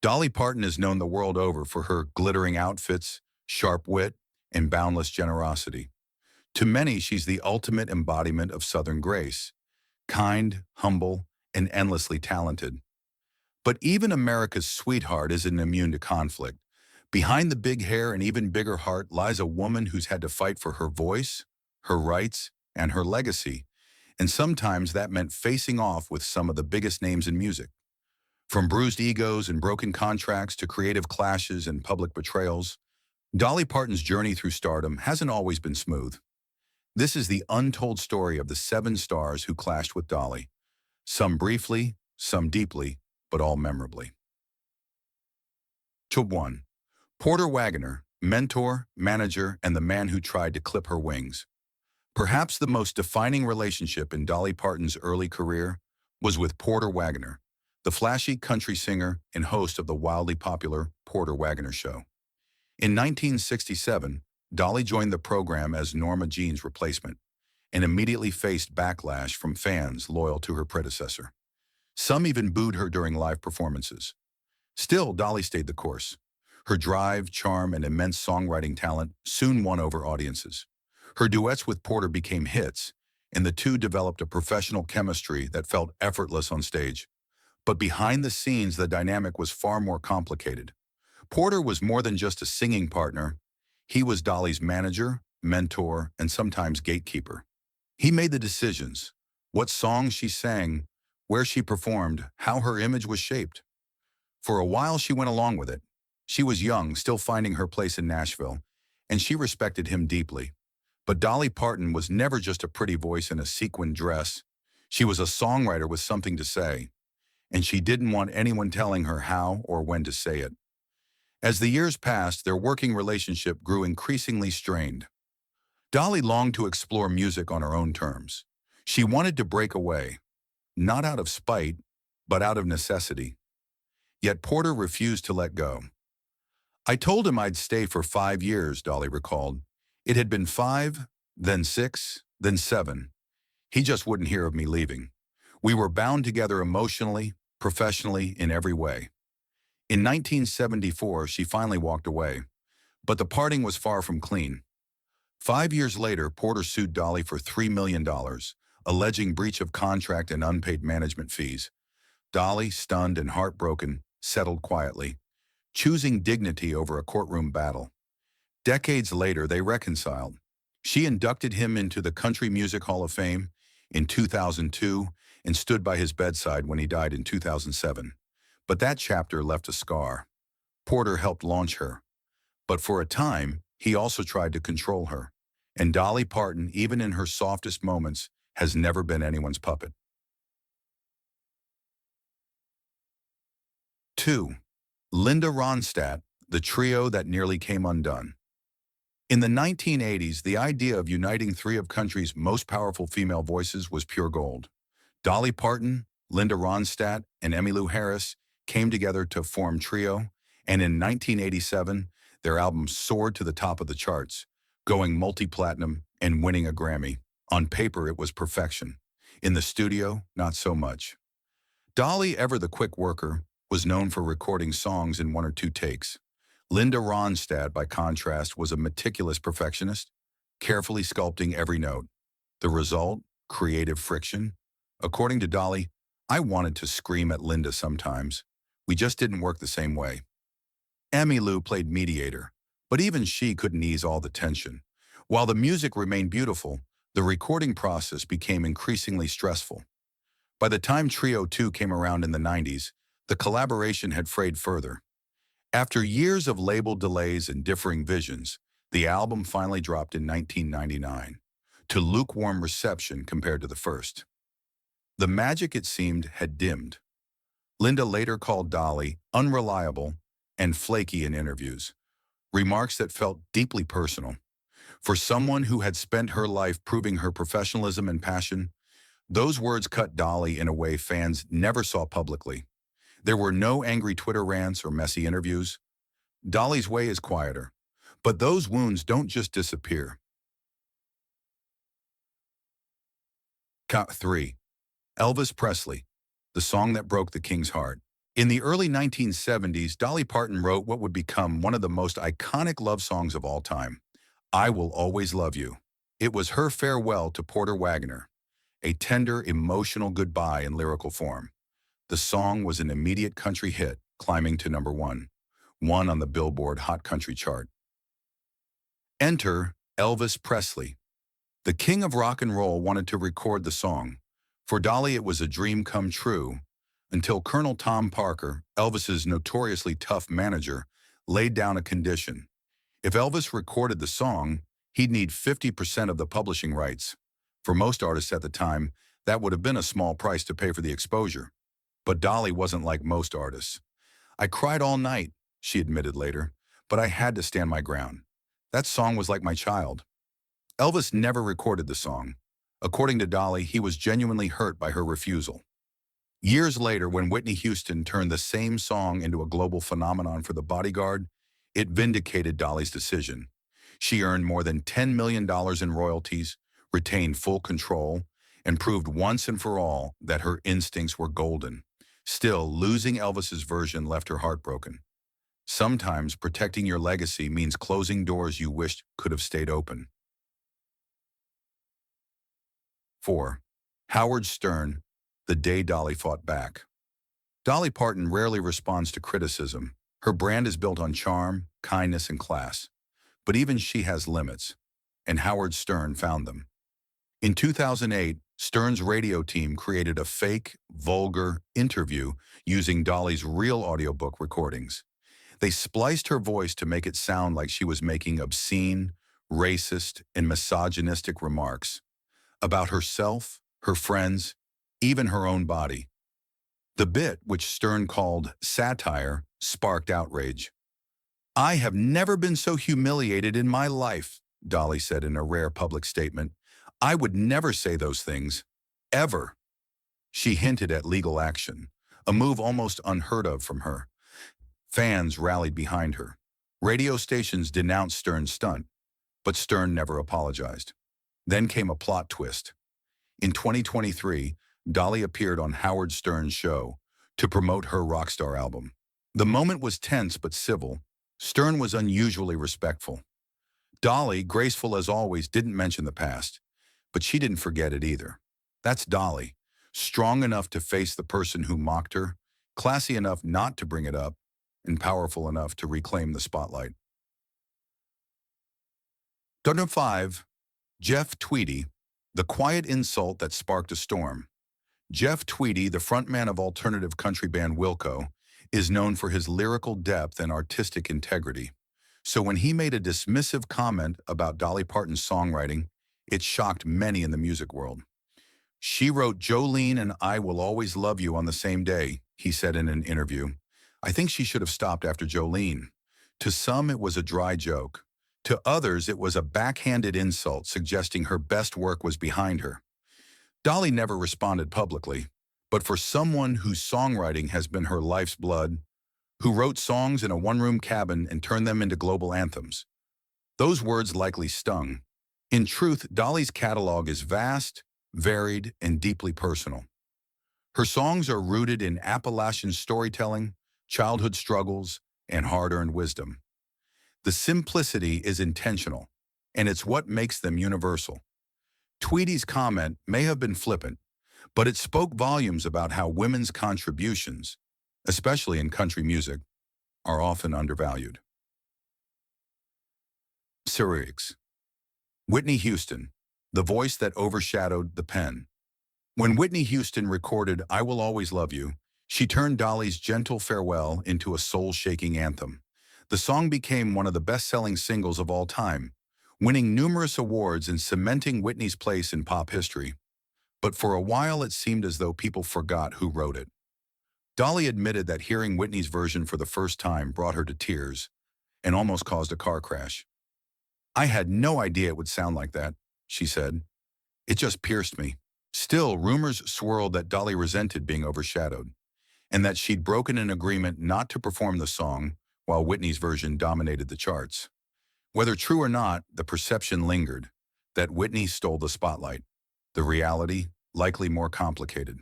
Dolly Parton is known the world over for her glittering outfits, sharp wit, and boundless generosity. To many, she's the ultimate embodiment of Southern grace, kind, humble, and endlessly talented. But even America's sweetheart isn't immune to conflict. Behind the big hair and even bigger heart lies a woman who's had to fight for her voice, her rights, and her legacy. And sometimes that meant facing off with some of the biggest names in music. From bruised egos and broken contracts to creative clashes and public betrayals, Dolly Parton's journey through stardom hasn't always been smooth. This is the untold story of the seven stars who clashed with Dolly, some briefly, some deeply, but all memorably. To 1. Porter Wagoner, mentor, manager, and the man who tried to clip her wings. Perhaps the most defining relationship in Dolly Parton's early career was with Porter Wagoner, the flashy country singer and host of the wildly popular Porter Wagoner Show. In 1967, Dolly joined the program as Norma Jean's replacement and immediately faced backlash from fans loyal to her predecessor. Some even booed her during live performances. Still, Dolly stayed the course. Her drive, charm, and immense songwriting talent soon won over audiences. Her duets with Porter became hits, and the two developed a professional chemistry that felt effortless on stage. But behind the scenes, the dynamic was far more complicated. Porter was more than just a singing partner. He was Dolly's manager, mentor, and sometimes gatekeeper. He made the decisions, what songs she sang, where she performed, how her image was shaped. For a while, she went along with it. She was young, still finding her place in Nashville, and she respected him deeply. But Dolly Parton was never just a pretty voice in a sequined dress. She was a songwriter with something to say, and she didn't want anyone telling her how or when to say it. As the years passed, their working relationship grew increasingly strained. Dolly longed to explore music on her own terms. She wanted to break away, not out of spite, but out of necessity. Yet Porter refused to let go. I told him I'd stay for 5 years, Dolly recalled. It had been 5, then 6, then 7. He just wouldn't hear of me leaving. We were bound together emotionally, professionally, in every way. In 1974, she finally walked away, but the parting was far from clean. 5 years later, Porter sued Dolly for $3 million, alleging breach of contract and unpaid management fees. Dolly, stunned and heartbroken, settled quietly, choosing dignity over a courtroom battle. Decades later, they reconciled. She inducted him into the Country Music Hall of Fame in 2002 and stood by his bedside when he died in 2007. But that chapter left a scar. Porter helped launch her, but for a time, he also tried to control her. And Dolly Parton, even in her softest moments, has never been anyone's puppet. 2. Linda Ronstadt, the trio that nearly came undone. In the 1980s, the idea of uniting three of country's most powerful female voices was pure gold. Dolly Parton, Linda Ronstadt, and Emmylou Harris came together to form Trio, and in 1987, their album soared to the top of the charts, going multi-platinum and winning a Grammy. On paper, it was perfection. In the studio, not so much. Dolly, ever the quick worker, was known for recording songs in 1 or 2 takes. Linda Ronstadt, by contrast, was a meticulous perfectionist, carefully sculpting every note. The result? Creative friction. According to Dolly, I wanted to scream at Linda sometimes. We just didn't work the same way. Emmylou played mediator, but even she couldn't ease all the tension. While the music remained beautiful, the recording process became increasingly stressful. By the time Trio 2 came around in the 90s, the collaboration had frayed further. After years of label delays and differing visions, the album finally dropped in 1999, to lukewarm reception compared to the first. The magic, it seemed, had dimmed. Linda later called Dolly unreliable and flaky in interviews, remarks that felt deeply personal. For someone who had spent her life proving her professionalism and passion, those words cut Dolly in a way fans never saw publicly. There were no angry Twitter rants or messy interviews. Dolly's way is quieter, but those wounds don't just disappear. 3. Elvis Presley, the song that broke the king's heart. In the early 1970s, Dolly Parton wrote what would become one of the most iconic love songs of all time, I Will Always Love You. It was her farewell to Porter Wagoner, a tender, emotional goodbye in lyrical form. The song was an immediate country hit, climbing to number one on the Billboard Hot Country chart. Enter Elvis Presley. The king of rock and roll wanted to record the song. For Dolly, it was a dream come true, until Colonel Tom Parker, Elvis's notoriously tough manager, laid down a condition. If Elvis recorded the song, he'd need 50% of the publishing rights. For most artists at the time, that would have been a small price to pay for the exposure. But Dolly wasn't like most artists. I cried all night, she admitted later, but I had to stand my ground. That song was like my child. Elvis never recorded the song. According to Dolly, he was genuinely hurt by her refusal. Years later, when Whitney Houston turned the same song into a global phenomenon for The Bodyguard, it vindicated Dolly's decision. She earned more than $10 million in royalties, retained full control, and proved once and for all that her instincts were golden. Still, losing Elvis's version left her heartbroken. Sometimes protecting your legacy means closing doors you wished could have stayed open. 4. Howard Stern, The Day Dolly Fought Back. Dolly Parton rarely responds to criticism. Her brand is built on charm, kindness, and class. But even she has limits, and Howard Stern found them. In 2008, Stern's radio team created a fake, vulgar interview using Dolly's real audiobook recordings. They spliced her voice to make it sound like she was making obscene, racist, and misogynistic remarks about herself, her friends, even her own body. The bit, which Stern called satire, sparked outrage. I have never been so humiliated in my life, Dolly said in a rare public statement. I would never say those things, ever. She hinted at legal action, a move almost unheard of from her. Fans rallied behind her. Radio stations denounced Stern's stunt, but Stern never apologized. Then came a plot twist. In 2023, Dolly appeared on Howard Stern's show to promote her Rockstar album. The moment was tense but civil. Stern was unusually respectful. Dolly, graceful as always, didn't mention the past, but she didn't forget it either. That's Dolly, strong enough to face the person who mocked her, classy enough not to bring it up, and powerful enough to reclaim the spotlight. Number 5. Jeff Tweedy, The Quiet Insult That Sparked a Storm. Jeff Tweedy, the frontman of alternative country band Wilco, is known for his lyrical depth and artistic integrity. So when he made a dismissive comment about Dolly Parton's songwriting, it shocked many in the music world. She wrote Jolene and I Will Always Love You on the same day, he said in an interview. I think she should have stopped after Jolene. To some, it was a dry joke. To others, it was a backhanded insult suggesting her best work was behind her. Dolly never responded publicly, but for someone whose songwriting has been her life's blood, who wrote songs in a one-room cabin and turned them into global anthems, those words likely stung. In truth, Dolly's catalog is vast, varied, and deeply personal. Her songs are rooted in Appalachian storytelling, childhood struggles, and hard-earned wisdom. The simplicity is intentional, and it's what makes them universal. Tweedy's comment may have been flippant, but it spoke volumes about how women's contributions, especially in country music, are often undervalued. Lyrics. Whitney Houston, the voice that overshadowed the pen. When Whitney Houston recorded I Will Always Love You, she turned Dolly's gentle farewell into a soul-shaking anthem. The song became one of the best-selling singles of all time, winning numerous awards and cementing Whitney's place in pop history. But for a while it seemed as though people forgot who wrote it. Dolly admitted that hearing Whitney's version for the first time brought her to tears and almost caused a car crash. I had no idea it would sound like that, she said. It just pierced me. Still, rumors swirled that Dolly resented being overshadowed, and that she'd broken an agreement not to perform the song while Whitney's version dominated the charts. Whether true or not, the perception lingered that Whitney stole the spotlight. The reality, likely more complicated.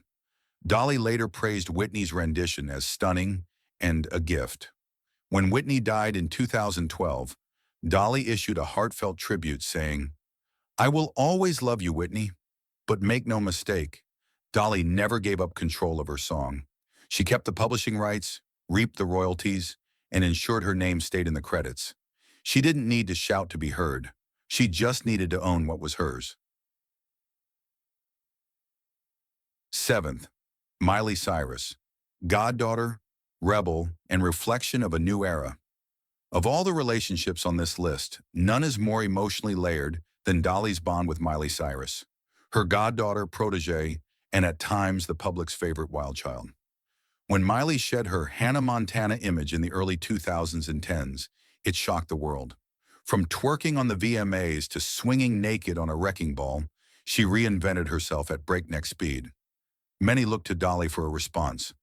Dolly later praised Whitney's rendition as stunning and a gift. When Whitney died in 2012, Dolly issued a heartfelt tribute saying, "I will always love you, Whitney, but make no mistake, Dolly never gave up control of her song. She kept the publishing rights, reaped the royalties, and ensured her name stayed in the credits. She didn't need to shout to be heard. She just needed to own what was hers." Seventh, Miley Cyrus, goddaughter, rebel, and reflection of a new era. Of all the relationships on this list, none is more emotionally layered than Dolly's bond with Miley Cyrus, her goddaughter, protege, and at times the public's favorite wild child. When Miley shed her Hannah Montana image in the early 2000s and 10s, it shocked the world. From twerking on the VMAs to swinging naked on a wrecking ball, she reinvented herself at breakneck speed. Many looked to Dolly for a response.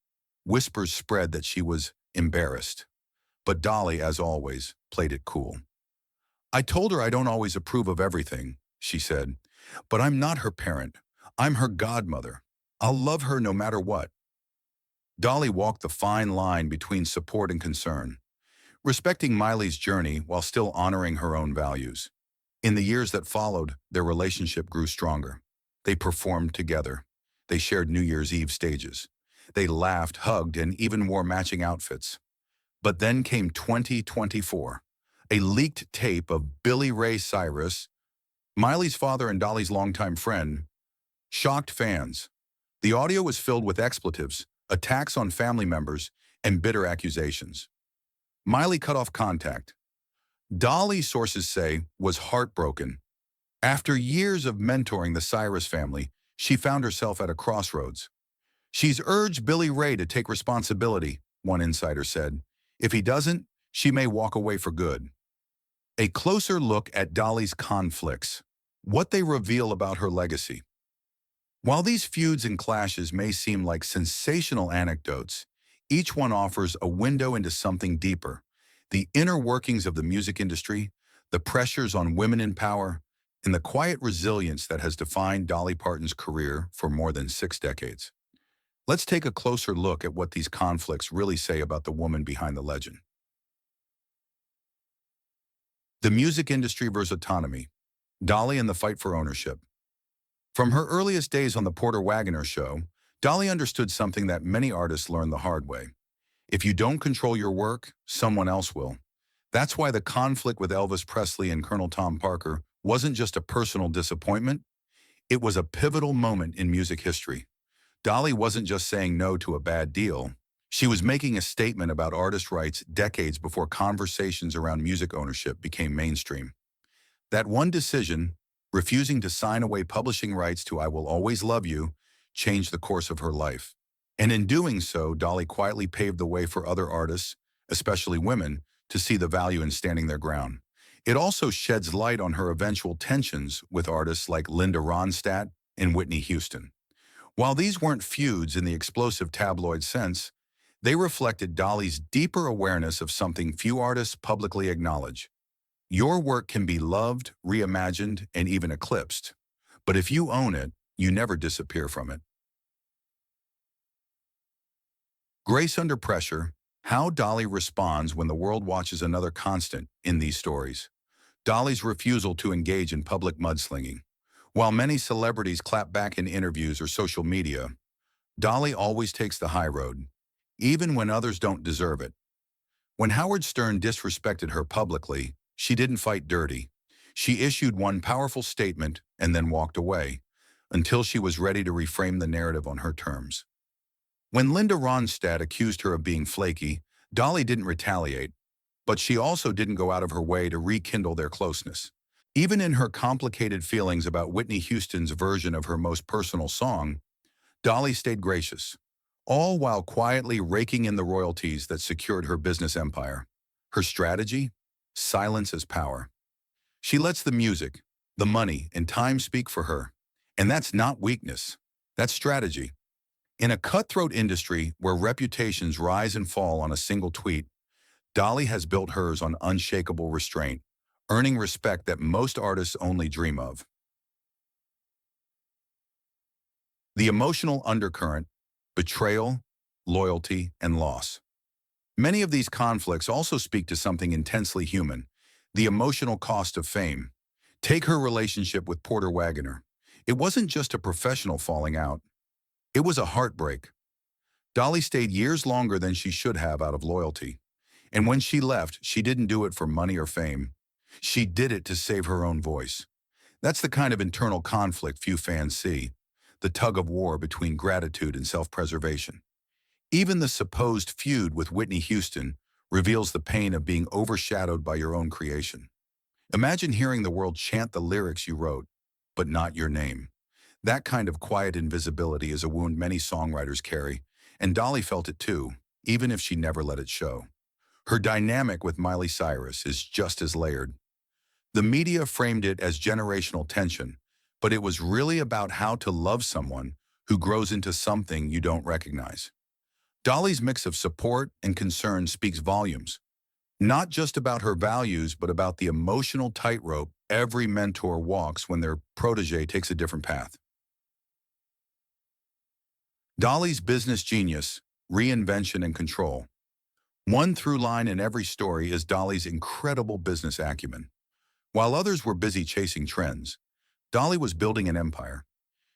Whispers spread that she was embarrassed. But Dolly, as always, played it cool. "I told her I don't always approve of everything," she said, "but I'm not her parent. I'm her godmother. I'll love her no matter what." Dolly walked the fine line between support and concern, respecting Miley's journey while still honoring her own values. In the years that followed, their relationship grew stronger. They performed together. They shared New Year's Eve stages. They laughed, hugged, and even wore matching outfits. But then came 2024, a leaked tape of Billy Ray Cyrus, Miley's father and Dolly's longtime friend, shocked fans. The audio was filled with expletives, attacks on family members, and bitter accusations. Miley cut off contact. Dolly, sources say, was heartbroken. After years of mentoring the Cyrus family, she found herself at a crossroads. "She's urged Billy Ray to take responsibility," one insider said. "If he doesn't, she may walk away for good." A closer look at Dolly's conflicts, what they reveal about her legacy. While these feuds and clashes may seem like sensational anecdotes, each one offers a window into something deeper: the inner workings of the music industry, the pressures on women in power, and the quiet resilience that has defined Dolly Parton's career for more than 6 decades. Let's take a closer look at what these conflicts really say about the woman behind the legend. The music industry versus autonomy. Dolly and the fight for ownership. From her earliest days on the Porter Wagoner show, Dolly understood something that many artists learn the hard way. If you don't control your work, someone else will. That's why the conflict with Elvis Presley and Colonel Tom Parker wasn't just a personal disappointment, it was a pivotal moment in music history. Dolly wasn't just saying no to a bad deal. She was making a statement about artist rights decades before conversations around music ownership became mainstream. That one decision, refusing to sign away publishing rights to "I Will Always Love You," changed the course of her life. And in doing so, Dolly quietly paved the way for other artists, especially women, to see the value in standing their ground. It also sheds light on her eventual tensions with artists like Linda Ronstadt and Whitney Houston. While these weren't feuds in the explosive tabloid sense, they reflected Dolly's deeper awareness of something few artists publicly acknowledge. Your work can be loved, reimagined, and even eclipsed. But if you own it, you never disappear from it. Grace under pressure. How Dolly responds when the world watches another constant in these stories. Dolly's refusal to engage in public mudslinging. While many celebrities clap back in interviews or social media, Dolly always takes the high road, even when others don't deserve it. When Howard Stern disrespected her publicly, she didn't fight dirty. She issued one powerful statement and then walked away, until she was ready to reframe the narrative on her terms. When Linda Ronstadt accused her of being flaky, Dolly didn't retaliate, but she also didn't go out of her way to rekindle their closeness. Even in her complicated feelings about Whitney Houston's version of her most personal song, Dolly stayed gracious, all while quietly raking in the royalties that secured her business empire. Her strategy? Silence as power. She lets the music, the money, and time speak for her. And that's not weakness. That's strategy. In a cutthroat industry where reputations rise and fall on a single tweet, Dolly has built hers on unshakable restraint, earning respect that most artists only dream of. The emotional undercurrent. betrayal, loyalty, and loss. Many of these conflicts also speak to something intensely human, the emotional cost of fame. Take her relationship with Porter Wagoner. It wasn't just a professional falling out. It was a heartbreak. Dolly stayed years longer than she should have out of loyalty. And when she left, she didn't do it for money or fame. She did it to save her own voice. That's the kind of internal conflict few fans see, the tug of war between gratitude and self-preservation. Even the supposed feud with Whitney Houston reveals the pain of being overshadowed by your own creation. Imagine hearing the world chant the lyrics you wrote, but not your name. That kind of quiet invisibility is a wound many songwriters carry, and Dolly felt it too, even if she never let it show. Her dynamic with Miley Cyrus is just as layered. The media framed it as generational tension, but it was really about how to love someone who grows into something you don't recognize. Dolly's mix of support and concern speaks volumes, not just about her values, but about the emotional tightrope every mentor walks when their protege takes a different path. Dolly's business genius, reinvention and control. One through line in every story is Dolly's incredible business acumen. While others were busy chasing trends, Dolly was building an empire.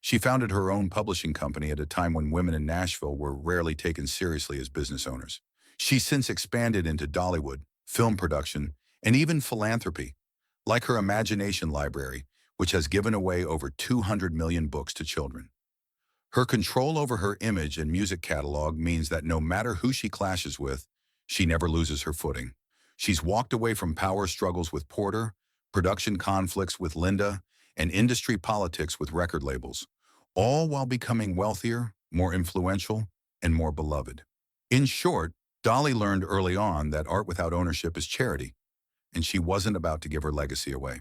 She founded her own publishing company at a time when women in Nashville were rarely taken seriously as business owners. She's since expanded into Dollywood, film production, and even philanthropy, like her Imagination Library, which has given away over 200 million books to children. Her control over her image and music catalog means that no matter who she clashes with, she never loses her footing. She's walked away from power struggles with Porter, production conflicts with Linda, and industry politics with record labels, all while becoming wealthier, more influential, and more beloved. In short, Dolly learned early on that art without ownership is charity, and she wasn't about to give her legacy away.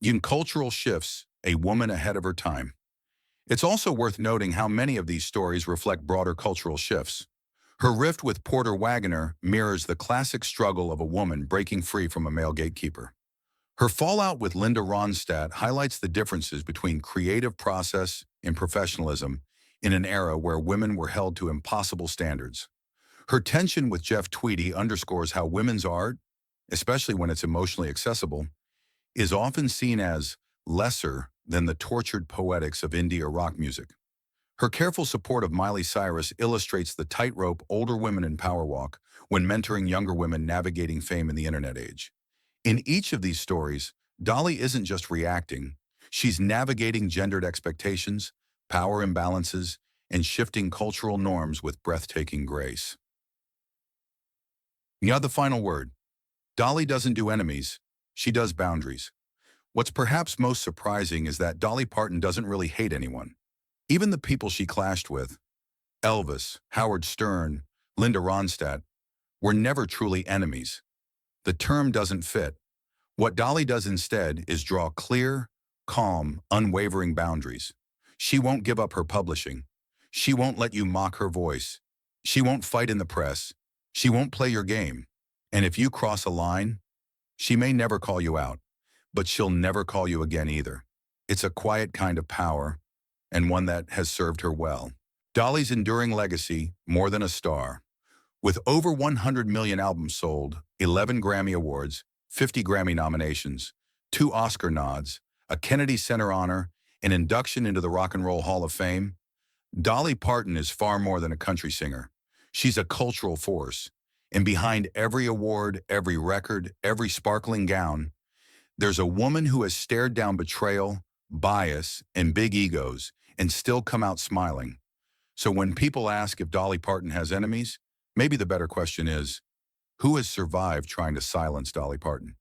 In cultural shifts, a woman ahead of her time. It's also worth noting how many of these stories reflect broader cultural shifts. Her rift with Porter Wagoner mirrors the classic struggle of a woman breaking free from a male gatekeeper. Her fallout with Linda Ronstadt highlights the differences between creative process and professionalism in an era where women were held to impossible standards. Her tension with Jeff Tweedy underscores how women's art, especially when it's emotionally accessible, is often seen as lesser than the tortured poetics of indie or rock music. Her careful support of Miley Cyrus illustrates the tightrope older women in power walk when mentoring younger women navigating fame in the internet age. In each of these stories, Dolly isn't just reacting, she's navigating gendered expectations, power imbalances, and shifting cultural norms with breathtaking grace. You have the final word. Dolly doesn't do enemies, she does boundaries. What's perhaps most surprising is that Dolly Parton doesn't really hate anyone. Even the people she clashed with, Elvis, Howard Stern, Linda Ronstadt, were never truly enemies. The term doesn't fit. What Dolly does instead is draw clear, calm, unwavering boundaries. She won't give up her publishing. She won't let you mock her voice. She won't fight in the press. She won't play your game. And if you cross a line, she may never call you out, but she'll never call you again either. It's a quiet kind of power, and one that has served her well. Dolly's enduring legacy, more than a star. With over 100 million albums sold, 11 Grammy Awards, 50 Grammy nominations, 2 Oscar nods, a Kennedy Center honor, an induction into the Rock and Roll Hall of Fame, Dolly Parton is far more than a country singer. She's a cultural force. And behind every award, every record, every sparkling gown, there's a woman who has stared down betrayal, bias, and big egos and still come out smiling. So when people ask if Dolly Parton has enemies, maybe the better question is, who has survived trying to silence Dolly Parton?